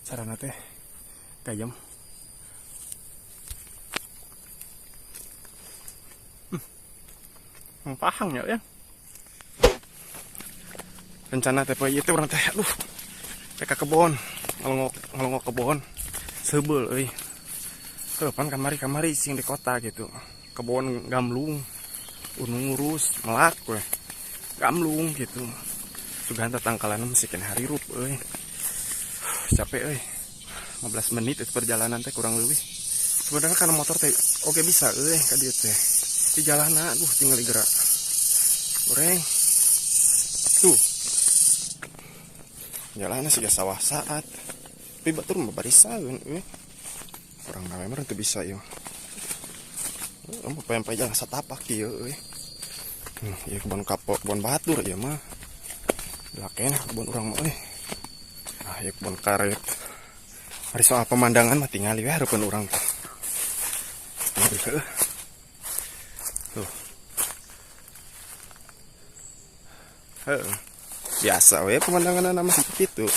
Sarana teh gayam. Pahang ya. Rencana teh poe ieu teh urang teh aduh. Teh ka kebon, ngelongok kebon. Seubel euy. Teu pan kamari sing di kota gitu. Kebon gamlung. Ngurus melak we. Gamlung gitu. Sugan tatangkalan masih kena harirup euy. Capek euy. 15 menit itu perjalanan teh kurang lebih. Sebenarnya karena motor teh oke bisa euy ka dieu teh. Di jalanan aduh tinggal digerak. Goreng. Tuh. Jalannya sih sawah saat. Tapi batur mah barisaeun euy. Urang gawe mah teu bisa ieu. Pempe jalan satapak ieu euy. Ieu kebon kapok, kebon batur ieu mah. Laken kebon urang mah euy. Ah ieu kebon karet. Ari soal pemandangan mah tingali we hareupeun urang teh. Tuh. Biasa we pemandangan nama seperti itu.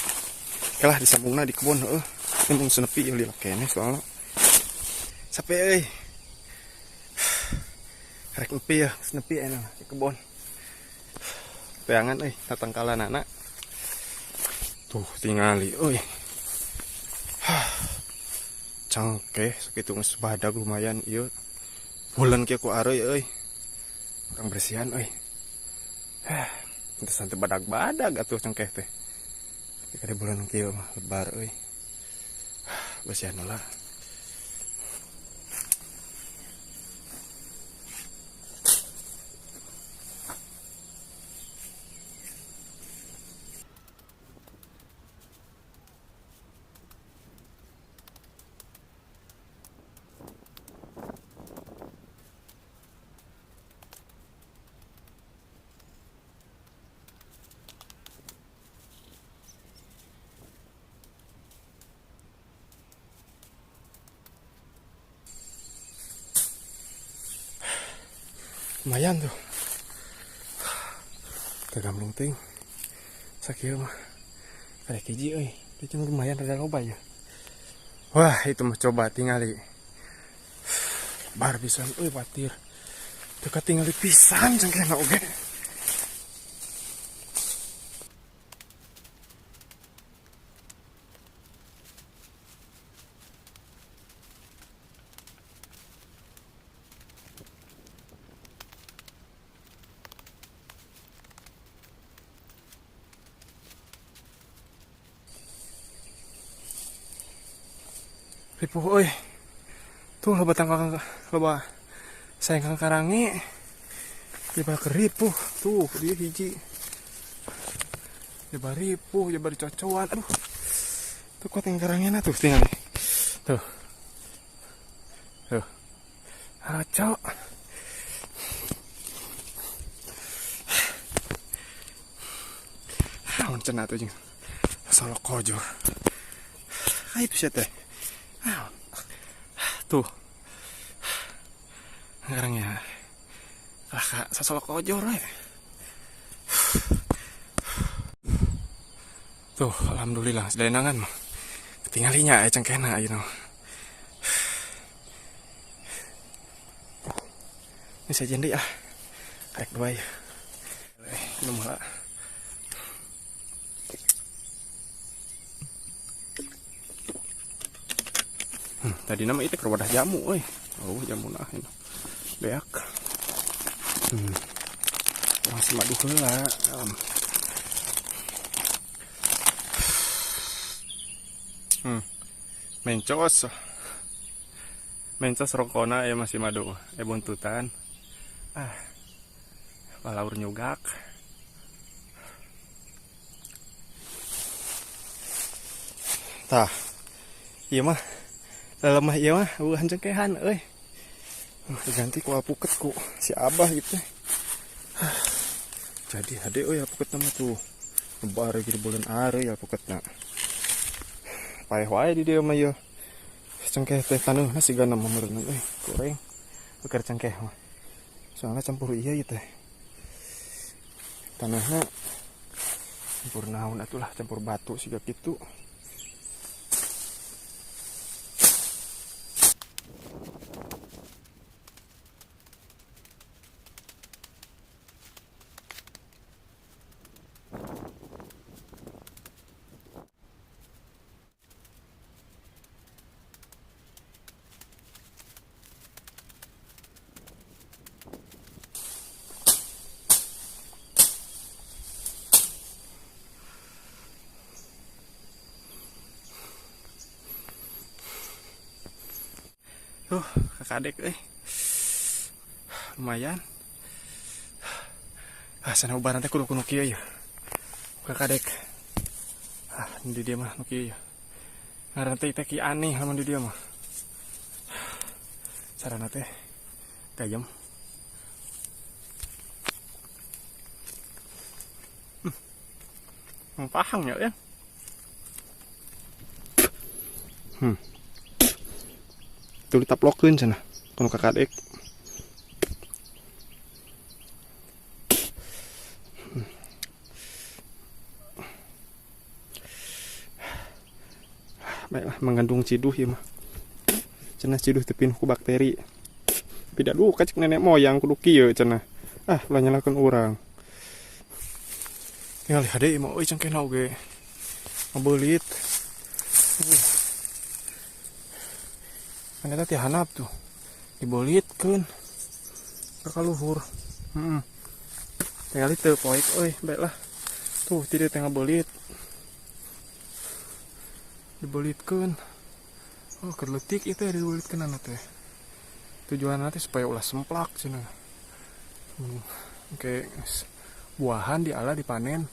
Kalah disambungna di kebun heuh. Nyambung senepi ieu lila kene soalna. Sape euy. Rek nepi ya, senepi enak di kebun. Peangan euy tatangkalanana. Tuh tingali euy. Cangkeh sakitu geus badag lumayan ieu. Bulan kieu ku areuy euy. Urang bersihan euy. Pantesan teu badag-badag atuh cangkeh teh. Kada bulan kieu mah lebar euy. Bersihan heula. Lumayan tuh. Kegamlung ting. Sakieu mah. Karek hiji euy. Itu lumayan rada loba ya. Wah, itu mah coba tingali. Bar pisan euy batir. Teu katingali pisan cangkehna oge. Ripuh euy. Tuh loba tangkal loba sayang karange. Dia keripuh. Tuh dia hiji. Dia ripuh, dia cocoan. Aduh. Tuh kuat yang karangena tuh tinggal nih. Tuh. Tuh. Cok. Cenah tuh jeung. Solok kojo. Itu sih teh. Tuh. Sekarang ya. Lah kak, sasolok ojor we. Tuh, alhamdulillah sedaenangan mah. Ketinggalinya cengkena you know. Ini saja deui ah. Kayak dua ya. Minum heula. Tadi nama itu ke wadah jamu euy. Oh, jamu nah ini. Beak. Masih madu heula. Mencos. Mencos rokona ya masih madu. Buntutan. Balaur nyugak. Tah. Iya mah. Dalam mah iya mah bukan cengkehan euy. Ganti ku apuketku si Abah gitu. Jadi hade euy apuket nama tuh. Lebar gitu bulan are ya apuketna. Paeh wae di dieu mah ieu. Cengkeh teh taneuna sigana meureunan euy, goreng. Beker cengkeh mah. Soalnya campur iya ieu teh. Tanahna campur naon atulah campur batu siga kitu. Tuh, kakak adek lumayan. Sana ubaran teh kudu kuno kieu ya. Kakak adek. Di dia mah nu kieu ya. Ngaran teh ki aneh lamun di dia mah. Carana teh gayem. Pahang ya. Tuh ditaplokeun cenah kana kakak adek. Baiklah, mengandung ciduh ya mah. Cenah ciduh teu pinuh ku bakteri. Tidak dulu kacik nenek moyang kudu kieu cenah. Ulah nyalakeun urang. Tinggal hade mah euy cengkehna oge. Ngabeulit. Kana teh hanap tuh. Dibolitkeun ka kaluhur. Tinggal teu poek euy, baiklah. Tuh tidak teh ngabeulit. Dibolitkeun. Oh, kerletik itu ya dibolitkeun anak teh. Tujuan nanti supaya ulah semplak cenah. Oke, buahan diala dipanen.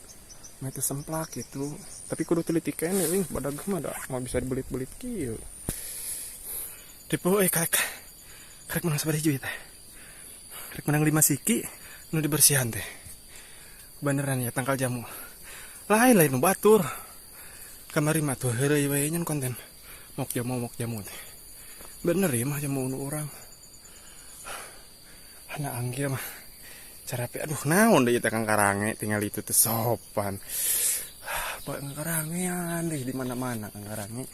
Mah teh semplak gitu. Tapi kudu teliti kene euy, badag mah da mau bisa dibelit-belit kieu. Tipe karek menang sabari juit teh. Karek menang 5 siki nu dibersihan teh. Beneran ya tangkal jamu. Lain nu batur. Kamari mah tuh heureuy wae nyen konten mok jamu teh. Bener ya mah jamu nu urang. Anak anggia mah cara aduh naon deui teh Kang Karange tinggal itu teh sopan. Kang Karangean deh di mana-mana Kang Karange.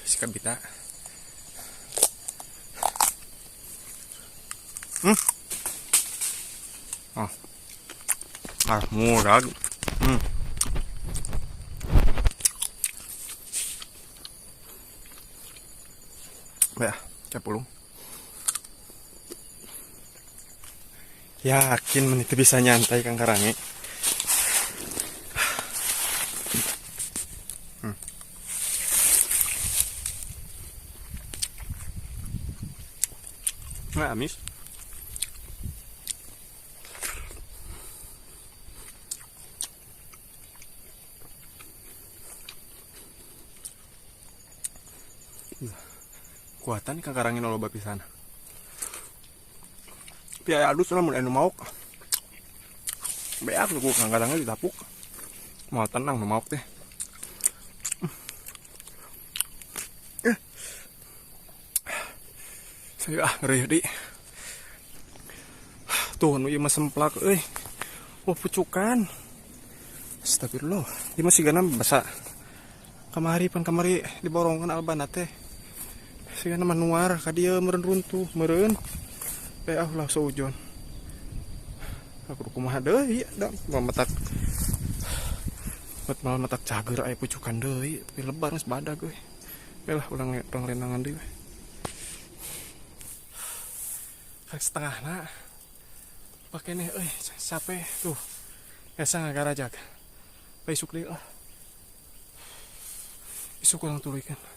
Sikap bita. Murag. Ya, capulung. Yakin menit bisa nyantai Kang Karange. Nah, amis. Kuatan Kang Karange loba pisan. Piaya adus lamun anu mauk. Beak ku Kang Karange ditapuk. Mau tenang nu mauk teh. Saya ngeri di. Tuh nu ieu mah semplak euy. Wah pucukan. Astagfirullah. Ieu mah sigana basa. Kamari diborongkeun albana teh. Sigana manuar ka dieu meureun runtuh, meureun. Allah saujon. Aku kumaha deui da matak. Matak cager aya pucukan deui, tapi lebar geus badag euy. Lah ulang lenangan deui. Karek setengahna. Pake nih euy, capek tuh. Asa ngagarajak. Paisuk deui lah. Isuk urang tuluykeun.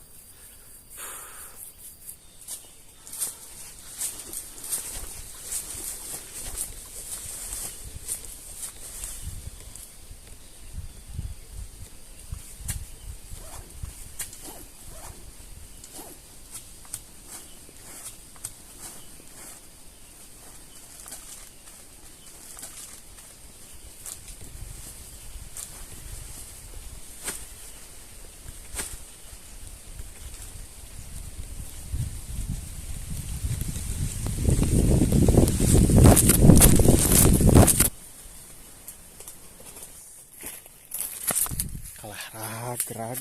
Gerak